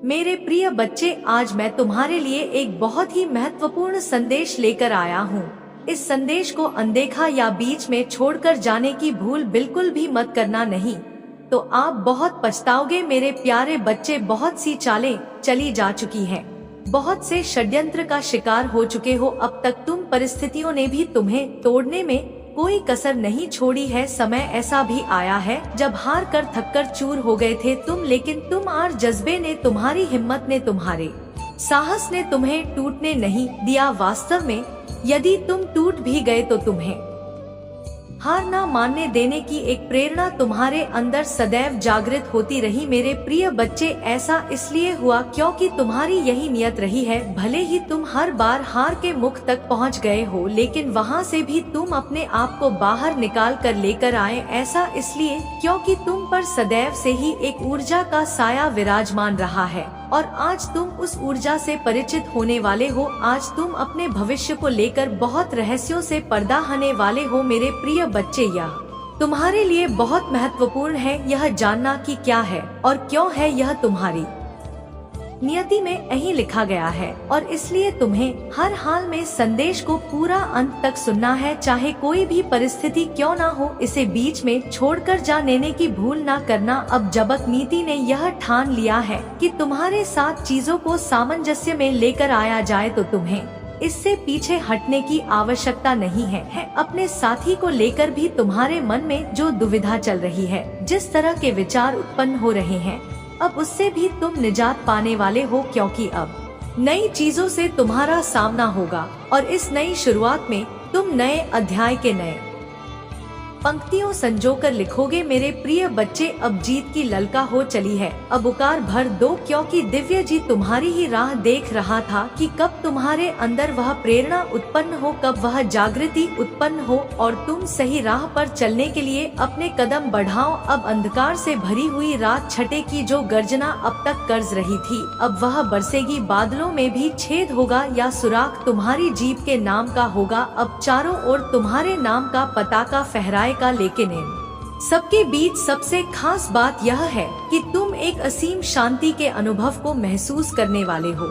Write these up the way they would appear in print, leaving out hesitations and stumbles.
मेरे प्रिय बच्चे, आज मैं तुम्हारे लिए एक बहुत ही महत्वपूर्ण संदेश लेकर आया हूँ। इस संदेश को अनदेखा या बीच में छोड़कर जाने की भूल बिल्कुल भी मत करना, नहीं तो आप बहुत पछताओगे। मेरे प्यारे बच्चे, बहुत सी चालें चली जा चुकी हैं, बहुत से षड्यंत्र का शिकार हो चुके हो। अब तक तुम परिस्थितियों ने भी तुम्हें तोड़ने में कोई कसर नहीं छोड़ी है। समय ऐसा भी आया है जब हार कर थककर चूर हो गए थे तुम, लेकिन तुम और जज्बे ने, तुम्हारी हिम्मत ने, तुम्हारे साहस ने तुम्हें टूटने नहीं दिया। वास्तव में यदि तुम टूट भी गए तो तुम्हें हार ना मानने देने की एक प्रेरणा तुम्हारे अंदर सदैव जागृत होती रही। मेरे प्रिय बच्चे, ऐसा इसलिए हुआ क्योंकि तुम्हारी यही नियत रही है। भले ही तुम हर बार हार के मुख तक पहुंच गए हो, लेकिन वहां से भी तुम अपने आप को बाहर निकाल कर लेकर आए। ऐसा इसलिए क्योंकि तुम पर सदैव से ही एक ऊर्जा का साया विराजमान रहा है और आज तुम उस ऊर्जा से परिचित होने वाले हो। आज तुम अपने भविष्य को लेकर बहुत रहस्यों से पर्दा हटने वाले हो। मेरे प्रिय बच्चे, यह तुम्हारे लिए बहुत महत्वपूर्ण है यह जानना कि क्या है और क्यों है यह तुम्हारी नियति में यही लिखा गया है, और इसलिए तुम्हें हर हाल में संदेश को पूरा अंत तक सुनना है, चाहे कोई भी परिस्थिति क्यों ना हो। इसे बीच में छोड़कर जा लेने की भूल ना करना। अब जबक नीति ने यह ठान लिया है कि तुम्हारे साथ चीजों को सामंजस्य में लेकर आया जाए तो तुम्हें इससे पीछे हटने की आवश्यकता नहीं है। अपने साथी को लेकर भी तुम्हारे मन में जो दुविधा चल रही है, जिस तरह के विचार उत्पन्न हो रहे हैं, अब उससे भी तुम निजात पाने वाले हो, क्योंकि अब नई चीजों से तुम्हारा सामना होगा और इस नई शुरुआत में तुम नए अध्याय के नए पंक्तियों संजोकर लिखोगे। मेरे प्रिय बच्चे, अब जीत की ललका हो चली है, अब उकार भर दो, क्योंकि दिव्य जी तुम्हारी ही राह देख रहा था कि कब तुम्हारे अंदर वह प्रेरणा उत्पन्न हो, कब वह जागृति उत्पन्न हो और तुम सही राह पर चलने के लिए अपने कदम बढ़ाओ। अब अंधकार से भरी हुई रात छठे की जो गर्जना अब तक कर्ज रही थी, अब वह बरसेगी। बादलों में भी छेद होगा या सुराख तुम्हारी जीप के नाम का होगा। अब चारों ओर तुम्हारे नाम का पताका फहराए का, लेकिन इन सबके बीच सबसे खास बात यह है कि तुम एक असीम शांति के अनुभव को महसूस करने वाले हो,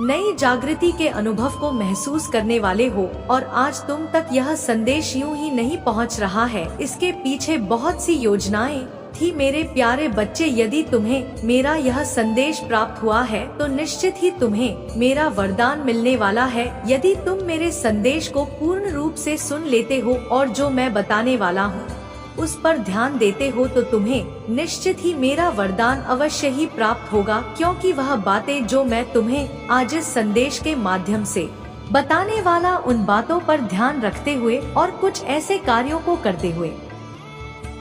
नई जागृति के अनुभव को महसूस करने वाले हो। और आज तुम तक यह संदेश यूं ही नहीं पहुंच रहा है, इसके पीछे बहुत सी योजनाएं थी। मेरे प्यारे बच्चे, यदि तुम्हें मेरा यह संदेश प्राप्त हुआ है तो निश्चित ही तुम्हें मेरा वरदान मिलने वाला है। यदि तुम मेरे संदेश को पूर्ण रूप से सुन लेते हो और जो मैं बताने वाला हूँ उस पर ध्यान देते हो तो तुम्हें निश्चित ही मेरा वरदान अवश्य ही प्राप्त होगा, क्योंकि वह बातें जो मैं तुम्हें आज इस संदेश के माध्यम से बताने वाला, उन बातों पर ध्यान रखते हुए और कुछ ऐसे कार्यों को करते हुए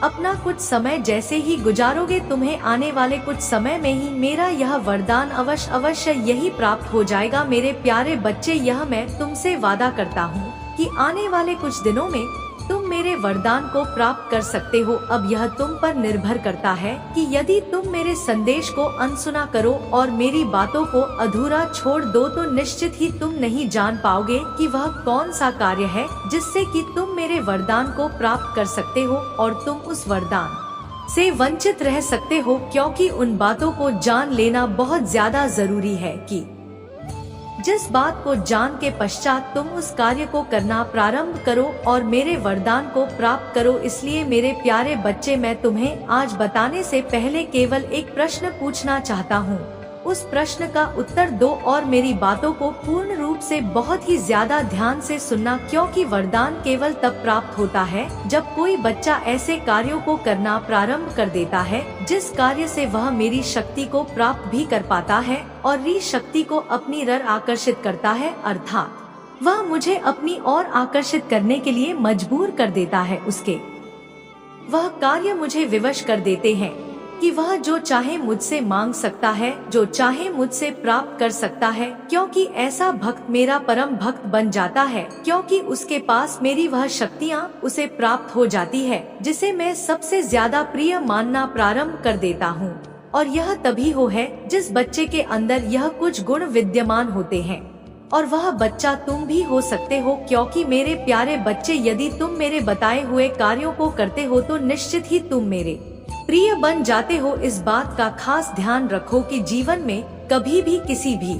अपना कुछ समय जैसे ही गुजारोगे, तुम्हें आने वाले कुछ समय में ही मेरा यह वरदान अवश्य यही प्राप्त हो जाएगा। मेरे प्यारे बच्चे, यह मैं तुमसे वादा करता हूँ कि आने वाले कुछ दिनों में तुम मेरे वरदान को प्राप्त कर सकते हो। अब यह तुम पर निर्भर करता है कि यदि तुम मेरे संदेश को अनसुना करो और मेरी बातों को अधूरा छोड़ दो तो निश्चित ही तुम नहीं जान पाओगे कि वह कौन सा कार्य है जिससे कि तुम मेरे वरदान को प्राप्त कर सकते हो, और तुम उस वरदान से वंचित रह सकते हो, क्योंकि उन बातों को जान लेना बहुत ज्यादा जरूरी है कि जिस बात को जान के पश्चात तुम उस कार्य को करना प्रारंभ करो और मेरे वरदान को प्राप्त करो। इसलिए मेरे प्यारे बच्चे, मैं तुम्हें आज बताने से पहले केवल एक प्रश्न पूछना चाहता हूँ। उस प्रश्न का उत्तर दो और मेरी बातों को पूर्ण रूप से बहुत ही ज्यादा ध्यान से सुनना, क्योंकि वरदान केवल तब प्राप्त होता है जब कोई बच्चा ऐसे कार्यों को करना प्रारंभ कर देता है जिस कार्य से वह मेरी शक्ति को प्राप्त भी कर पाता है और री शक्ति को अपनी रर आकर्षित करता है, अर्थात वह मुझे अपनी ओर आकर्षित करने के लिए मजबूर कर देता है। उसके वह कार्य मुझे विवश कर देते हैं कि वह जो चाहे मुझसे मांग सकता है, जो चाहे मुझसे प्राप्त कर सकता है, क्योंकि ऐसा भक्त मेरा परम भक्त बन जाता है, क्योंकि उसके पास मेरी वह शक्तियाँ उसे प्राप्त हो जाती है जिसे मैं सबसे ज्यादा प्रिय मानना प्रारंभ कर देता हूँ। और यह तभी हो है जिस बच्चे के अंदर यह कुछ गुण विद्यमान होते हैं, और वह बच्चा तुम भी हो सकते हो, क्योंकि मेरे प्यारे बच्चे, यदि तुम मेरे बताए हुए कार्यों को करते हो तो निश्चित ही तुम मेरे प्रिय बन जाते हो। इस बात का खास ध्यान रखो कि जीवन में कभी भी किसी भी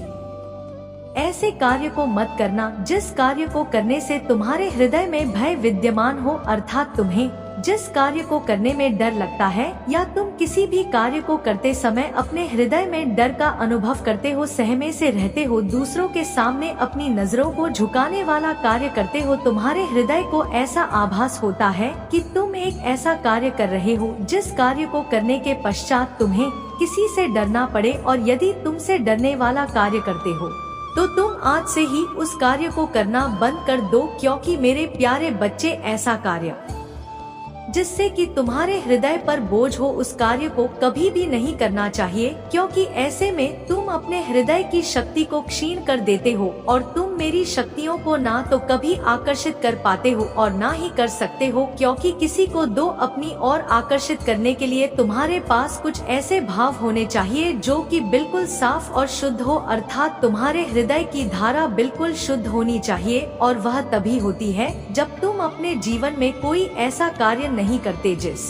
ऐसे कार्य को मत करना जिस कार्य को करने से तुम्हारे हृदय में भय विद्यमान हो, अर्थात तुम्हें जिस कार्य को करने में डर लगता है या तुम किसी भी कार्य को करते समय अपने हृदय में डर का अनुभव करते हो, सहमे से रहते हो, दूसरों के सामने अपनी नजरों को झुकाने वाला कार्य करते हो, तुम्हारे हृदय को ऐसा आभास होता है कि तुम एक ऐसा कार्य कर रहे हो जिस कार्य को करने के पश्चात तुम्हें किसी से डरना पड़े, और यदि तुमसे डरने वाला कार्य करते हो तो तुम आज से ही उस कार्य को करना बंद कर दो, क्योंकि मेरे प्यारे बच्चे ऐसा कार्य जिससे कि तुम्हारे हृदय पर बोझ हो उस कार्य को कभी भी नहीं करना चाहिए, क्योंकि ऐसे में तुम अपने हृदय की शक्ति को क्षीण कर देते हो और तुम मेरी शक्तियों को ना तो कभी आकर्षित कर पाते हो और ना ही कर सकते हो, क्योंकि किसी को दो अपनी ओर आकर्षित करने के लिए तुम्हारे पास कुछ ऐसे भाव होने चाहिए जो कि बिल्कुल साफ और शुद्ध हो, अर्थात तुम्हारे हृदय की धारा बिल्कुल शुद्ध होनी चाहिए, और वह तभी होती है जब तुम अपने जीवन में कोई ऐसा कार्य नहीं करते जिस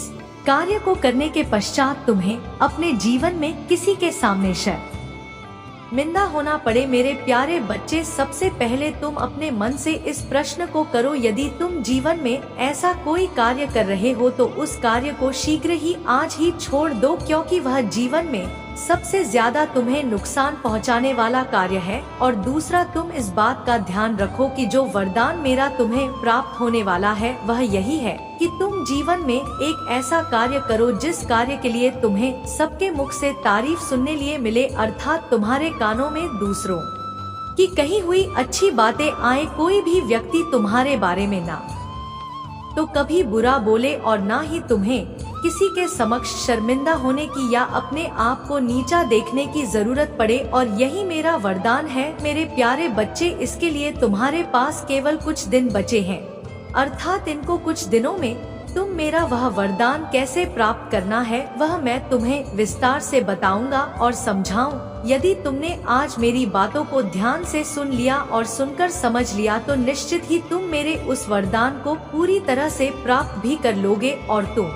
कार्य को करने के पश्चात तुम्हें अपने जीवन में किसी के सामने शर्मिंदा होना पड़े। मेरे प्यारे बच्चे, सबसे पहले तुम अपने मन से इस प्रश्न को करो, यदि तुम जीवन में ऐसा कोई कार्य कर रहे हो तो उस कार्य को शीघ्र ही आज ही छोड़ दो, क्योंकि वह जीवन में सबसे ज्यादा तुम्हें नुकसान पहुंचाने वाला कार्य है। और दूसरा, तुम इस बात का ध्यान रखो कि जो वरदान मेरा तुम्हें प्राप्त होने वाला है वह यही है कि तुम जीवन में एक ऐसा कार्य करो जिस कार्य के लिए तुम्हें सबके मुख से तारीफ सुनने लिए मिले, अर्थात तुम्हारे कानों में दूसरों की कही हुई अच्छी बातें आए, कोई भी व्यक्ति तुम्हारे बारे में ना तो कभी बुरा बोले और ना ही तुम्हें किसी के समक्ष शर्मिंदा होने की या अपने आप को नीचा देखने की जरूरत पड़े। और यही मेरा वरदान है मेरे प्यारे बच्चे। इसके लिए तुम्हारे पास केवल कुछ दिन बचे हैं, अर्थात इनको कुछ दिनों में तुम मेरा वह वरदान कैसे प्राप्त करना है वह मैं तुम्हें विस्तार से बताऊंगा और समझाऊं। यदि तुमने आज मेरी बातों को ध्यान से सुन लिया और सुनकर समझ लिया तो निश्चित ही तुम मेरे उस वरदान को पूरी तरह से प्राप्त भी कर लोगे और तुम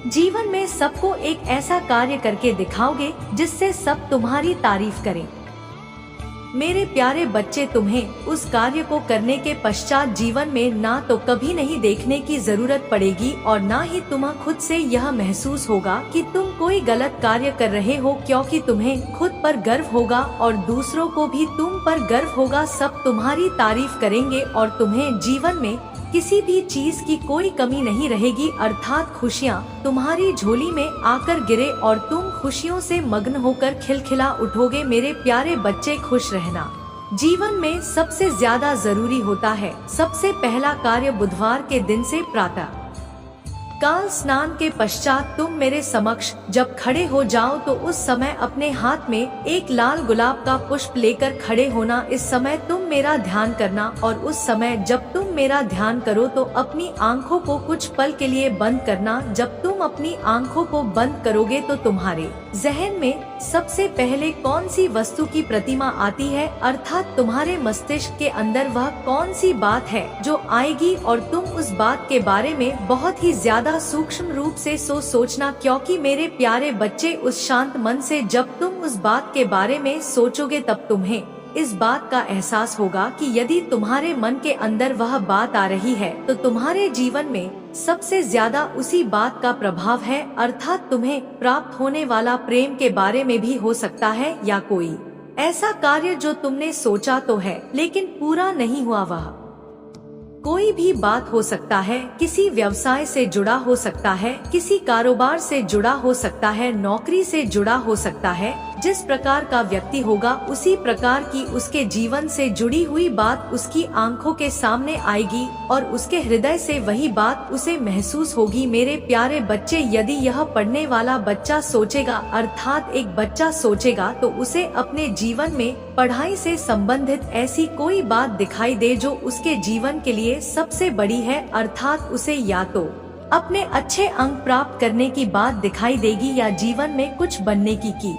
जीवन में सबको एक ऐसा कार्य करके दिखाओगे जिससे सब तुम्हारी तारीफ करें। मेरे प्यारे बच्चे, तुम्हें उस कार्य को करने के पश्चात जीवन में ना तो कभी नहीं देखने की जरूरत पड़ेगी और ना ही तुम्हें खुद से यह महसूस होगा कि तुम कोई गलत कार्य कर रहे हो, क्योंकि तुम्हें खुद पर गर्व होगा और दूसरों को भी तुम पर गर्व होगा। सब तुम्हारी तारीफ करेंगे और तुम्हें जीवन में किसी भी चीज की कोई कमी नहीं रहेगी, अर्थात खुशियाँ तुम्हारी झोली में आकर गिरे और तुम खुशियों से मग्न होकर खिलखिला उठोगे। मेरे प्यारे बच्चे, खुश रहना जीवन में सबसे ज्यादा जरूरी होता है। सबसे पहला कार्य बुधवार के दिन से प्रातः काल स्नान के पश्चात तुम मेरे समक्ष जब खड़े हो जाओ तो उस समय अपने हाथ में एक लाल गुलाब का पुष्प लेकर खड़े होना। इस समय तुम मेरा ध्यान करना और उस समय जब तुम मेरा ध्यान करो तो अपनी आंखों को कुछ पल के लिए बंद करना। जब तुम अपनी आंखों को बंद करोगे तो तुम्हारे जहन में सबसे पहले कौन सी वस्तु की प्रतिमा आती है, अर्थात तुम्हारे मस्तिष्क के अंदर वह कौन सी बात है जो आएगी और तुम उस बात के बारे में बहुत ही ज्यादा सूक्ष्म रूप से सोचना, क्योंकि मेरे प्यारे बच्चे, उस शांत मन से जब तुम उस बात के बारे में सोचोगे तब तुम्हें इस बात का एहसास होगा कि यदि तुम्हारे मन के अंदर वह बात आ रही है तो तुम्हारे जीवन में सबसे ज्यादा उसी बात का प्रभाव है, अर्थात तुम्हें प्राप्त होने वाला प्रेम के बारे में भी हो सकता है या कोई ऐसा कार्य जो तुमने सोचा तो है लेकिन पूरा नहीं हुआ, वह कोई भी बात हो सकता है, किसी व्यवसाय से जुड़ा हो सकता है, किसी कारोबार से जुड़ा हो सकता है, नौकरी से जुड़ा हो सकता है। जिस प्रकार का व्यक्ति होगा उसी प्रकार की उसके जीवन से जुड़ी हुई बात उसकी आंखों के सामने आएगी और उसके हृदय से वही बात उसे महसूस होगी। मेरे प्यारे बच्चे, यदि यह पढ़ने वाला बच्चा सोचेगा, अर्थात एक बच्चा सोचेगा, तो उसे अपने जीवन में पढ़ाई से संबंधित ऐसी कोई बात दिखाई दे जो उसके जीवन के लिए सबसे बड़ी है, अर्थात उसे या तो अपने अच्छे अंक प्राप्त करने की बात दिखाई देगी या जीवन में कुछ बनने की।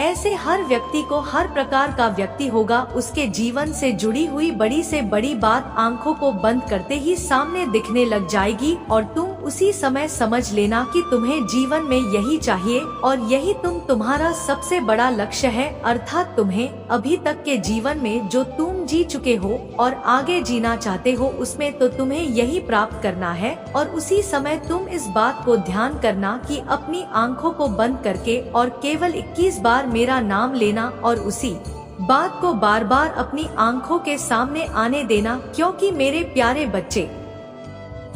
ऐसे हर व्यक्ति को, हर प्रकार का व्यक्ति होगा, उसके जीवन से जुड़ी हुई बड़ी से बड़ी बात आंखों को बंद करते ही सामने दिखने लग जाएगी और तुम उसी समय समझ लेना कि तुम्हें जीवन में यही चाहिए और यही तुम्हारा सबसे बड़ा लक्ष्य है। अर्थात तुम्हें अभी तक के जीवन में जो तुम जी चुके हो और आगे जीना चाहते हो उसमें तो तुम्हें यही प्राप्त करना है। और उसी समय तुम इस बात को ध्यान करना कि अपनी आंखों को बंद करके और केवल 21 बार मेरा नाम लेना और उसी बात को बार बार अपनी आंखों के सामने आने देना। क्योंकि मेरे प्यारे बच्चे,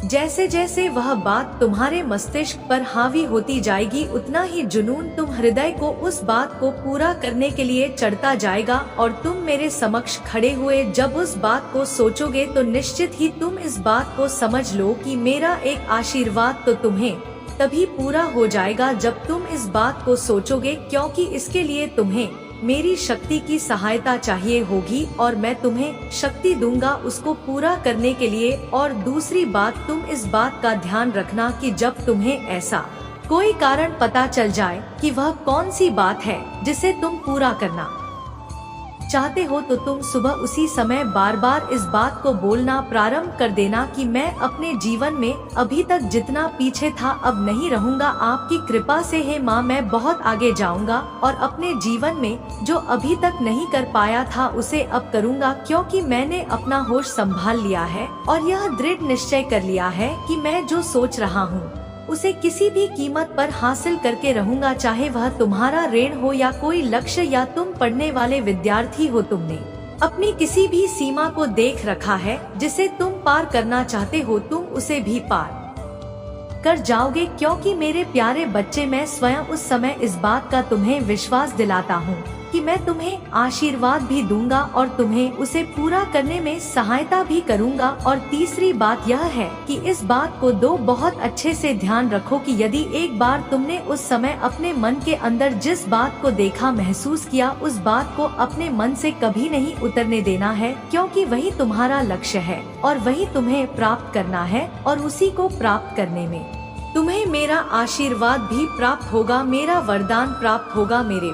जैसे जैसे वह बात तुम्हारे मस्तिष्क पर हावी होती जाएगी उतना ही जुनून तुम हृदय को उस बात को पूरा करने के लिए चढ़ता जाएगा। और तुम मेरे समक्ष खड़े हुए जब उस बात को सोचोगे तो निश्चित ही तुम इस बात को समझ लो कि मेरा एक आशीर्वाद तो तुम्हें तभी पूरा हो जाएगा जब तुम इस बात को सोचोगे, क्योंकि इसके लिए तुम्हें मेरी शक्ति की सहायता चाहिए होगी और मैं तुम्हें शक्ति दूंगा उसको पूरा करने के लिए। और दूसरी बात, तुम इस बात का ध्यान रखना कि जब तुम्हें ऐसा कोई कारण पता चल जाए कि वह कौन सी बात है जिसे तुम पूरा करना चाहते हो तो तुम सुबह उसी समय बार बार इस बात को बोलना प्रारंभ कर देना कि मैं अपने जीवन में अभी तक जितना पीछे था अब नहीं रहूंगा। आपकी कृपा से है माँ, मैं बहुत आगे जाऊंगा और अपने जीवन में जो अभी तक नहीं कर पाया था उसे अब करूंगा, क्योंकि मैंने अपना होश संभाल लिया है और यह दृढ़ निश्चय कर लिया है कि मैं जो सोच रहा हूँ उसे किसी भी कीमत पर हासिल करके रहूंगा, चाहे वह तुम्हारा ऋण हो या कोई लक्ष्य या तुम पढ़ने वाले विद्यार्थी हो। तुमने अपनी किसी भी सीमा को देख रखा है जिसे तुम पार करना चाहते हो, तुम उसे भी पार कर जाओगे। क्योंकि मेरे प्यारे बच्चे, मैं स्वयं उस समय इस बात का तुम्हें विश्वास दिलाता हूँ कि मैं तुम्हें आशीर्वाद भी दूंगा और तुम्हें उसे पूरा करने में सहायता भी करूंगा। और तीसरी बात यह है कि इस बात को बहुत अच्छे से ध्यान रखो कि यदि एक बार तुमने उस समय अपने मन के अंदर जिस बात को देखा, महसूस किया, उस बात को अपने मन से कभी नहीं उतरने देना है, क्योंकि वही तुम्हारा लक्ष्य है और वही तुम्हें प्राप्त करना है। और उसी को प्राप्त करने में तुम्हें मेरा आशीर्वाद भी प्राप्त होगा, मेरा वरदान प्राप्त होगा। मेरे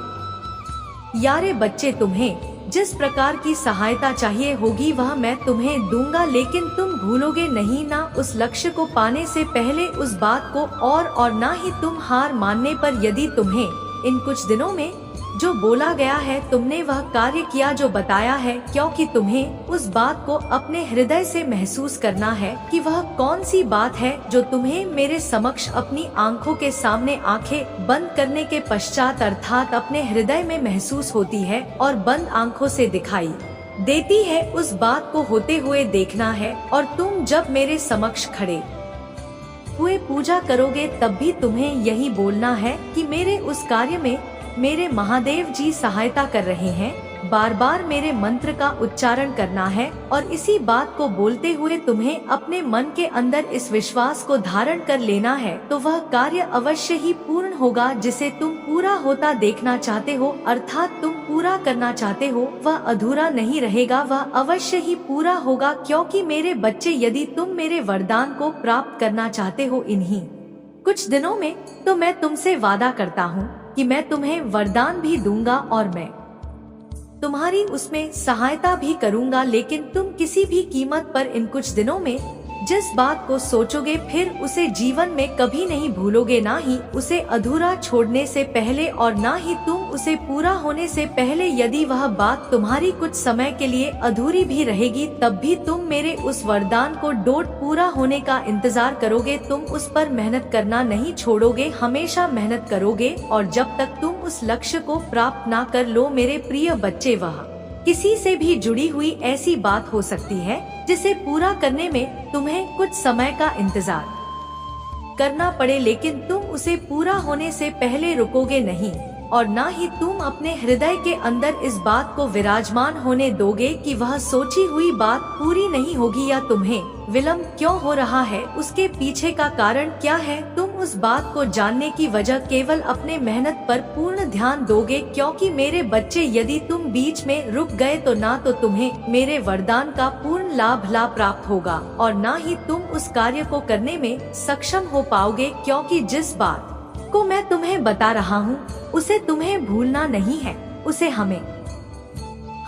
यारे बच्चे, तुम्हें जिस प्रकार की सहायता चाहिए होगी वह मैं तुम्हें दूंगा, लेकिन तुम भूलोगे नहीं ना उस लक्ष्य को पाने से पहले उस बात को, और ना ही तुम हार मानने पर। यदि तुम्हें इन कुछ दिनों में जो बोला गया है तुमने वह कार्य किया जो बताया है, क्योंकि तुम्हें उस बात को अपने हृदय से महसूस करना है कि वह कौन सी बात है जो तुम्हें मेरे समक्ष अपनी आंखों के सामने आंखें बंद करने के पश्चात अर्थात अपने हृदय में महसूस होती है और बंद आंखों से दिखाई देती है। उस बात को होते हुए देखना है और तुम जब मेरे समक्ष खड़े हुए पूजा करोगे तब भी तुम्हें यही बोलना है कि मेरे उस कार्य में मेरे महादेव जी सहायता कर रहे हैं। बार बार मेरे मंत्र का उच्चारण करना है और इसी बात को बोलते हुए तुम्हें अपने मन के अंदर इस विश्वास को धारण कर लेना है, तो वह कार्य अवश्य ही पूर्ण होगा जिसे तुम पूरा होता देखना चाहते हो, अर्थात तुम पूरा करना चाहते हो। वह अधूरा नहीं रहेगा, वह अवश्य ही पूरा होगा। क्योंकि मेरे बच्चे, यदि तुम मेरे वरदान को प्राप्त करना चाहते हो इन्हीं कुछ दिनों में, तो मैं तुमसे वादा करता हूँ कि मैं तुम्हें वरदान भी दूंगा और मैं तुम्हारी उसमें सहायता भी करूंगा। लेकिन तुम किसी भी कीमत पर इन कुछ दिनों में जिस बात को सोचोगे फिर उसे जीवन में कभी नहीं भूलोगे, ना ही उसे अधूरा छोड़ने से पहले और ना ही तुम उसे पूरा होने से पहले। यदि वह बात तुम्हारी कुछ समय के लिए अधूरी भी रहेगी तब भी तुम मेरे उस वरदान को पूरा होने का इंतजार करोगे। तुम उस पर मेहनत करना नहीं छोड़ोगे, हमेशा मेहनत करोगे। और जब तक तुम उस लक्ष्य को प्राप्त ना कर लो मेरे प्रिय बच्चे, वह किसी से भी जुड़ी हुई ऐसी बात हो सकती है जिसे पूरा करने में तुम्हें कुछ समय का इंतजार करना पड़े, लेकिन तुम उसे पूरा होने से पहले रुकोगे नहीं और ना ही तुम अपने हृदय के अंदर इस बात को विराजमान होने दोगे कि वह सोची हुई बात पूरी नहीं होगी या तुम्हें विलंब क्यों हो रहा है, उसके पीछे का कारण क्या है। तुम उस बात को जानने की वजह केवल अपने मेहनत पर पूर्ण ध्यान दोगे। क्योंकि मेरे बच्चे, यदि तुम बीच में रुक गए तो ना तो तुम्हें मेरे वरदान का पूर्ण लाभ प्राप्त होगा और ना ही तुम उस कार्य को करने में सक्षम हो पाओगे। क्योंकि जिस बात को मैं तुम्हें बता रहा हूँ उसे तुम्हें भूलना नहीं है, उसे हमें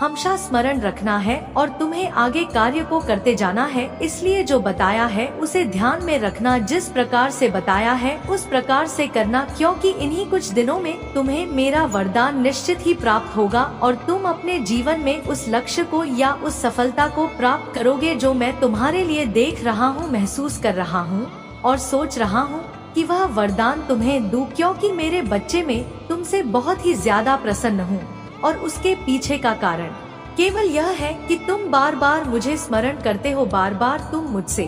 हमेशा स्मरण रखना है और तुम्हें आगे कार्य को करते जाना है। इसलिए जो बताया है उसे ध्यान में रखना, जिस प्रकार से बताया है उस प्रकार से करना, क्योंकि इन्हीं कुछ दिनों में तुम्हें मेरा वरदान निश्चित ही प्राप्त होगा और तुम अपने जीवन में उस लक्ष्य को या उस सफलता को प्राप्त करोगे जो मैं तुम्हारे लिए देख रहा हूँ, महसूस कर रहा हूँ और सोच रहा हूँ कि वह वरदान तुम्हें दूं, क्योंकि मेरे बच्चे में तुमसे बहुत ही ज्यादा प्रसन्न हूँ। और उसके पीछे का कारण केवल यह है कि तुम बार बार मुझे स्मरण करते हो, बार बार तुम मुझसे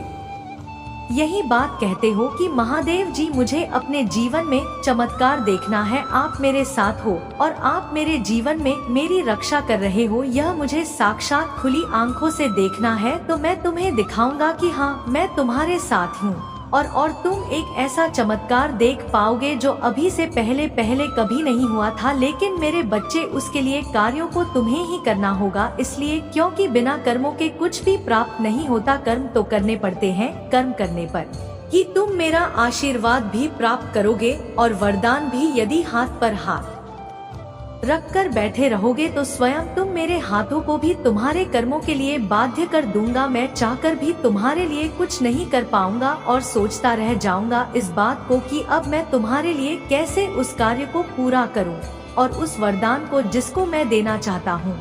यही बात कहते हो कि महादेव जी मुझे अपने जीवन में चमत्कार देखना है, आप मेरे साथ हो और आप मेरे जीवन में मेरी रक्षा कर रहे हो, यह मुझे साक्षात खुली आंखों से देखना है। तो मैं तुम्हें दिखाऊंगा कि हाँ, मैं तुम्हारे साथ हूँ और तुम एक ऐसा चमत्कार देख पाओगे जो अभी से पहले कभी नहीं हुआ था। लेकिन मेरे बच्चे, उसके लिए कार्यों को तुम्हें ही करना होगा, इसलिए क्योंकि बिना कर्मों के कुछ भी प्राप्त नहीं होता। कर्म तो करने पड़ते हैं, कर्म करने पर ही तुम मेरा आशीर्वाद भी प्राप्त करोगे और वरदान भी। यदि हाथ पर हाथ रख कर बैठे रहोगे तो स्वयं तुम मेरे हाथों को भी तुम्हारे कर्मों के लिए बाध्य कर दूंगा। मैं चाहकर भी तुम्हारे लिए कुछ नहीं कर पाऊंगा और सोचता रह जाऊंगा इस बात को कि अब मैं तुम्हारे लिए कैसे उस कार्य को पूरा करूं और उस वरदान को जिसको मैं देना चाहता हूं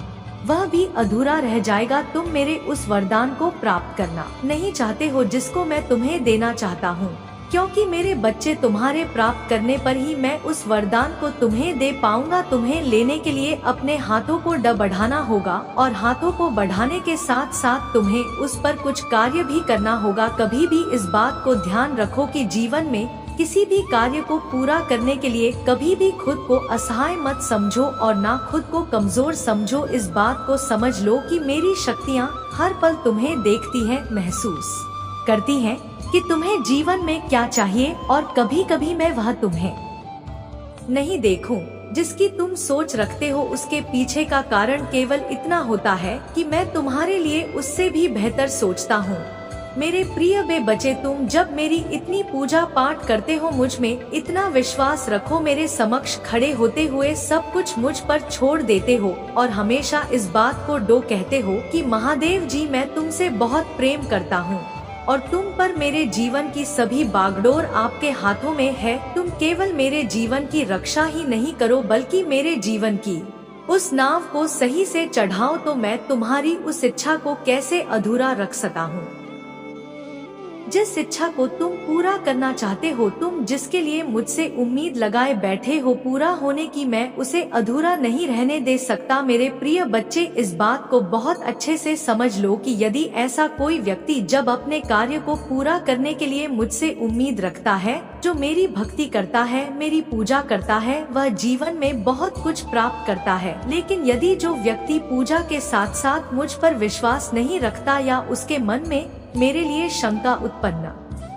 वह भी अधूरा रह जाएगा। तुम मेरे उस वरदान को प्राप्त करना नहीं चाहते हो जिसको मैं तुम्हें देना चाहता हूँ, क्योंकि मेरे बच्चे, तुम्हारे प्राप्त करने पर ही मैं उस वरदान को तुम्हें दे पाऊंगा। तुम्हें लेने के लिए अपने हाथों को बढ़ाना होगा और हाथों को बढ़ाने के साथ साथ तुम्हें उस पर कुछ कार्य भी करना होगा। कभी भी इस बात को ध्यान रखो कि जीवन में किसी भी कार्य को पूरा करने के लिए कभी भी खुद को असहाय मत समझो और ना खुद को कमजोर समझो। इस बात को समझ लो कि मेरी शक्तियाँ हर पल तुम्हें देखती हैं, महसूस करती हैं कि तुम्हें जीवन में क्या चाहिए और कभी कभी मैं वह तुम्हें नहीं देखूं जिसकी तुम सोच रखते हो। उसके पीछे का कारण केवल इतना होता है कि मैं तुम्हारे लिए उससे भी बेहतर सोचता हूँ। मेरे प्रिय बच्चे, तुम जब मेरी इतनी पूजा पाठ करते हो, मुझ में इतना विश्वास रखो, मेरे समक्ष खड़े होते हुए सब कुछ मुझ पर छोड़ देते हो और हमेशा इस बात को कहते हो कि महादेव जी, मैं तुमसे बहुत प्रेम करता हूँ और तुम पर मेरे जीवन की सभी बागडोर आपके हाथों में है। तुम केवल मेरे जीवन की रक्षा ही नहीं करो बल्कि मेरे जीवन की उस नाव को सही से चढ़ाओ। तो मैं तुम्हारी उस इच्छा को कैसे अधूरा रख सकता हूँ? जिस इच्छा को तुम पूरा करना चाहते हो, तुम जिसके लिए मुझसे उम्मीद लगाए बैठे हो, पूरा होने की मैं उसे अधूरा नहीं रहने दे सकता। मेरे प्रिय बच्चे, इस बात को बहुत अच्छे से समझ लो कि यदि ऐसा कोई व्यक्ति जब अपने कार्य को पूरा करने के लिए मुझसे उम्मीद रखता है, जो मेरी भक्ति करता है, मेरी पूजा करता है, वह जीवन में बहुत कुछ प्राप्त करता है। लेकिन यदि जो व्यक्ति पूजा के साथ साथ मुझ पर विश्वास नहीं रखता या उसके मन में मेरे लिए शंका उत्पन्न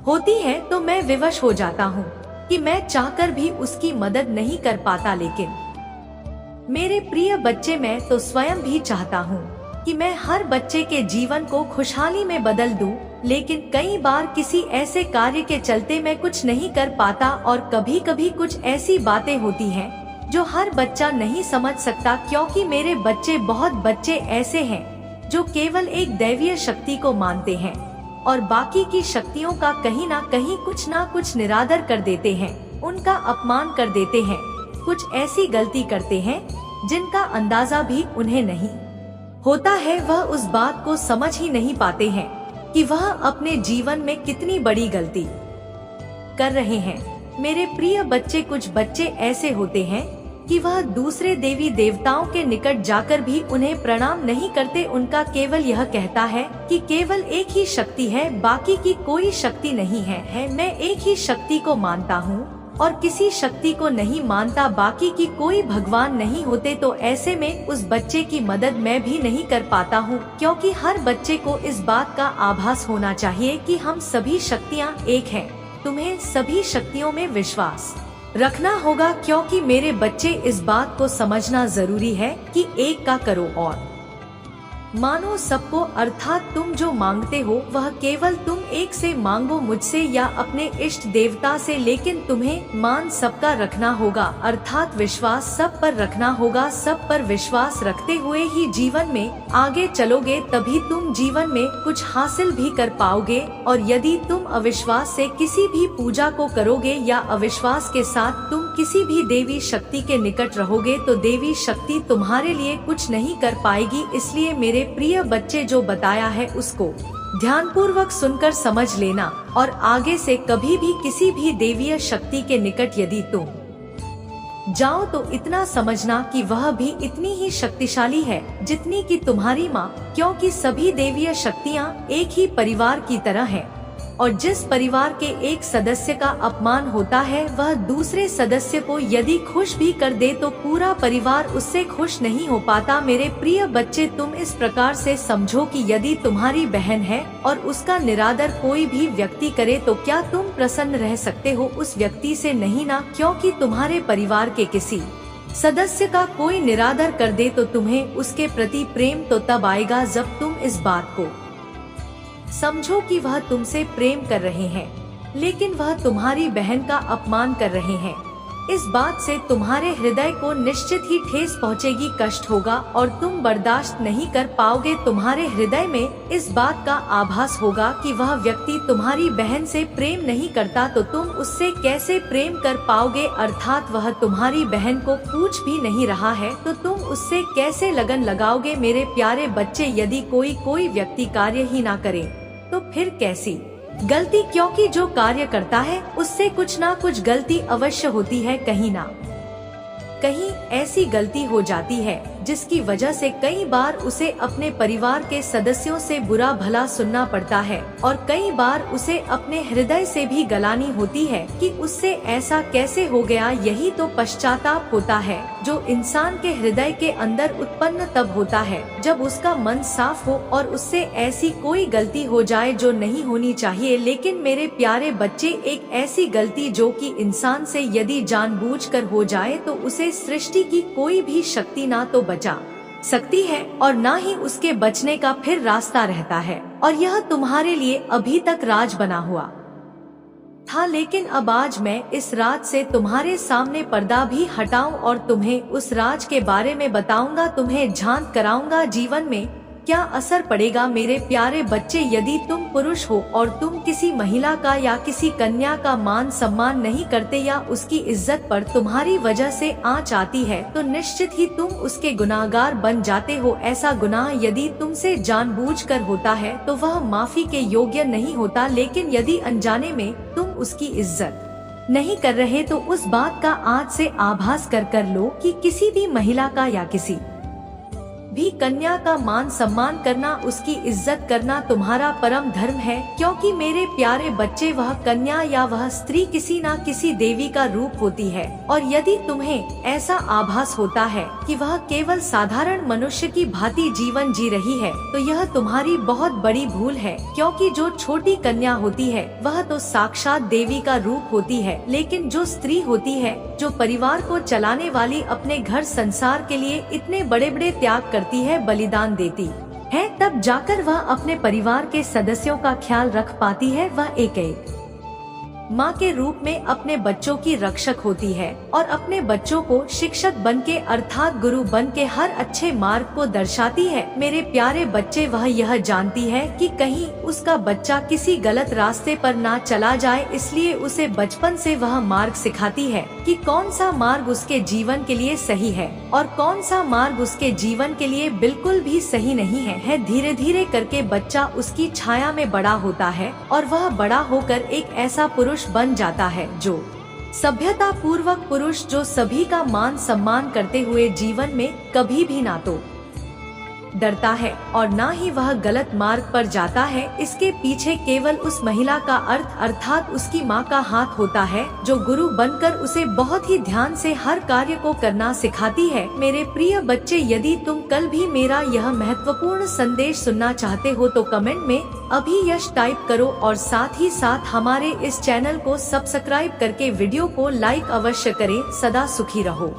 होती है, तो मैं विवश हो जाता हूँ कि मैं चाहकर भी उसकी मदद नहीं कर पाता। लेकिन मेरे प्रिय बच्चे, मैं तो स्वयं भी चाहता हूँ कि मैं हर बच्चे के जीवन को खुशहाली में बदल दूं, लेकिन कई बार किसी ऐसे कार्य के चलते मैं कुछ नहीं कर पाता और कभी कभी कुछ ऐसी बातें होती हैं जो हर बच्चा नहीं समझ सकता, क्योंकि मेरे बच्चे, बहुत बच्चे ऐसे हैं जो केवल एक दैवीय शक्ति को मानते हैं और बाकी की शक्तियों का कहीं ना कुछ निरादर कर देते हैं, उनका अपमान कर देते हैं, कुछ ऐसी गलती करते हैं जिनका अंदाजा भी उन्हें नहीं होता है। वह उस बात को समझ ही नहीं पाते हैं कि वह अपने जीवन में कितनी बड़ी गलती कर रहे हैं। मेरे प्रिय बच्चे, कुछ बच्चे ऐसे होते हैं कि वह दूसरे देवी देवताओं के निकट जाकर भी उन्हें प्रणाम नहीं करते। उनका केवल यह कहता है कि केवल एक ही शक्ति है, बाकी की कोई शक्ति नहीं है। मैं एक ही शक्ति को मानता हूँ और किसी शक्ति को नहीं मानता, बाकी की कोई भगवान नहीं होते। तो ऐसे में उस बच्चे की मदद मैं भी नहीं कर पाता हूँ, क्योंकि हर बच्चे को इस बात का आभास होना चाहिए कि हम सभी शक्तियाँ एक हैं। तुम्हें सभी शक्तियों में विश्वास रखना होगा, क्योंकि मेरे बच्चे, इस बात को समझना जरूरी है कि एक का करो और मानो सबको, अर्थात तुम जो मांगते हो वह केवल तुम एक से मांगो, मुझसे या अपने इष्ट देवता से, लेकिन तुम्हें मान सबका रखना होगा, अर्थात विश्वास सब पर रखना होगा। सब पर विश्वास रखते हुए ही जीवन में आगे चलोगे, तभी तुम जीवन में कुछ हासिल भी कर पाओगे। और यदि तुम अविश्वास से किसी भी पूजा को करोगे या अविश्वास के साथ तुम किसी भी देवी शक्ति के निकट रहोगे, तो देवी शक्ति तुम्हारे लिए कुछ नहीं कर पाएगी। इसलिए मेरे प्रिय बच्चे, जो बताया है उसको ध्यानपूर्वक सुनकर समझ लेना, और आगे से कभी भी किसी भी देवीय शक्ति के निकट यदि तुम जाओ तो इतना समझना कि वह भी इतनी ही शक्तिशाली है जितनी कि तुम्हारी माँ, क्योंकि सभी देवीय शक्तियाँ एक ही परिवार की तरह हैं। और जिस परिवार के एक सदस्य का अपमान होता है, वह दूसरे सदस्य को यदि खुश भी कर दे तो पूरा परिवार उससे खुश नहीं हो पाता। मेरे प्रिय बच्चे, तुम इस प्रकार से समझो कि यदि तुम्हारी बहन है और उसका निरादर कोई भी व्यक्ति करे, तो क्या तुम प्रसन्न रह सकते हो उस व्यक्ति से? नहीं ना, क्योंकि तुम्हारे परिवार के किसी सदस्य का कोई निरादर कर दे तो तुम्हें उसके प्रति प्रेम तो तब आएगा जब तुम इस बात को समझो कि वह तुमसे प्रेम कर रहे हैं, लेकिन वह तुम्हारी बहन का अपमान कर रहे हैं। इस बात से तुम्हारे हृदय को निश्चित ही ठेस पहुंचेगी, कष्ट होगा और तुम बर्दाश्त नहीं कर पाओगे। तुम्हारे हृदय में इस बात का आभास होगा कि वह व्यक्ति तुम्हारी बहन से प्रेम नहीं करता, तो तुम उससे कैसे प्रेम कर पाओगे? अर्थात वह तुम्हारी बहन को पूछ भी नहीं रहा है, तो तुम उससे कैसे लगन लगाओगे? मेरे प्यारे बच्चे, यदि कोई व्यक्ति कार्य ही ना करे तो फिर कैसी गलती? क्योंकि जो कार्य करता है उससे कुछ ना कुछ गलती अवश्य होती है, कहीं ना कहीं ऐसी गलती हो जाती है जिसकी वजह से कई बार उसे अपने परिवार के सदस्यों से बुरा भला सुनना पड़ता है, और कई बार उसे अपने हृदय से भी गलानी होती है कि उससे ऐसा कैसे हो गया। यही तो पश्चाताप होता है जो इंसान के हृदय के अंदर उत्पन्न तब होता है जब उसका मन साफ हो और उससे ऐसी कोई गलती हो जाए जो नहीं होनी चाहिए। लेकिन मेरे प्यारे बच्चे, एक ऐसी गलती जो कि इंसान से यदि जानबूझकर हो जाए तो उसे सृष्टि की कोई भी शक्ति ना तो बचा सकती है और ना ही उसके बचने का फिर रास्ता रहता है। और यह तुम्हारे लिए अभी तक राज बना हुआ था, लेकिन अब आज मैं इस राज से तुम्हारे सामने पर्दा भी हटाऊं और तुम्हें उस राज के बारे में बताऊंगा, तुम्हें झांक कराऊंगा जीवन में क्या असर पड़ेगा। मेरे प्यारे बच्चे, यदि तुम पुरुष हो और तुम किसी महिला का या किसी कन्या का मान सम्मान नहीं करते या उसकी इज्जत पर तुम्हारी वजह से आंच आती है, तो निश्चित ही तुम उसके गुनाहगार बन जाते हो। ऐसा गुनाह यदि तुमसे जानबूझकर होता है तो वह माफी के योग्य नहीं होता, लेकिन यदि अनजाने में तुम उसकी इज्जत नहीं कर रहे तो उस बात का आज से आभास कर लो कि किसी भी महिला का या किसी भी कन्या का मान सम्मान करना, उसकी इज्जत करना तुम्हारा परम धर्म है। क्योंकि मेरे प्यारे बच्चे, वह कन्या या वह स्त्री किसी ना किसी देवी का रूप होती है, और यदि तुम्हें ऐसा आभास होता है कि वह केवल साधारण मनुष्य की भांति जीवन जी रही है, तो यह तुम्हारी बहुत बड़ी भूल है। क्योंकि जो छोटी कन्या होती है वह तो साक्षात देवी का रूप होती है, लेकिन जो स्त्री होती है, जो परिवार को चलाने वाली, अपने घर संसार के लिए इतने बड़े बड़े त्याग करती है, बलिदान देती है, तब जाकर वह अपने परिवार के सदस्यों का ख्याल रख पाती है। वह एक माँ के रूप में अपने बच्चों की रक्षक होती है और अपने बच्चों को शिक्षक बनके अर्थात गुरु बनके हर अच्छे मार्ग को दर्शाती है। मेरे प्यारे बच्चे, वह यह जानती है कि कहीं उसका बच्चा किसी गलत रास्ते पर ना चला जाए, इसलिए उसे बचपन से वह मार्ग सिखाती है कि कौन सा मार्ग उसके जीवन के लिए सही है और कौन सा मार्ग उसके जीवन के लिए बिल्कुल भी सही नहीं है। धीरे धीरे करके बच्चा उसकी छाया में बड़ा होता है और वह बड़ा होकर एक ऐसा पुरुष बन जाता है जो सभ्यता पूर्वक पुरुष, जो सभी का मान सम्मान करते हुए जीवन में कभी भी ना तो डरता है और ना ही वह गलत मार्ग पर जाता है। इसके पीछे केवल उस महिला का अर्थात उसकी माँ का हाथ होता है, जो गुरु बनकर उसे बहुत ही ध्यान से हर कार्य को करना सिखाती है। मेरे प्रिय बच्चे, यदि तुम कल भी मेरा यह महत्वपूर्ण संदेश सुनना चाहते हो तो कमेंट में अभी यश टाइप करो और साथ ही साथ हमारे इस चैनल को सब्सक्राइब करके वीडियो को लाइक अवश्य करें। सदा सुखी रहो।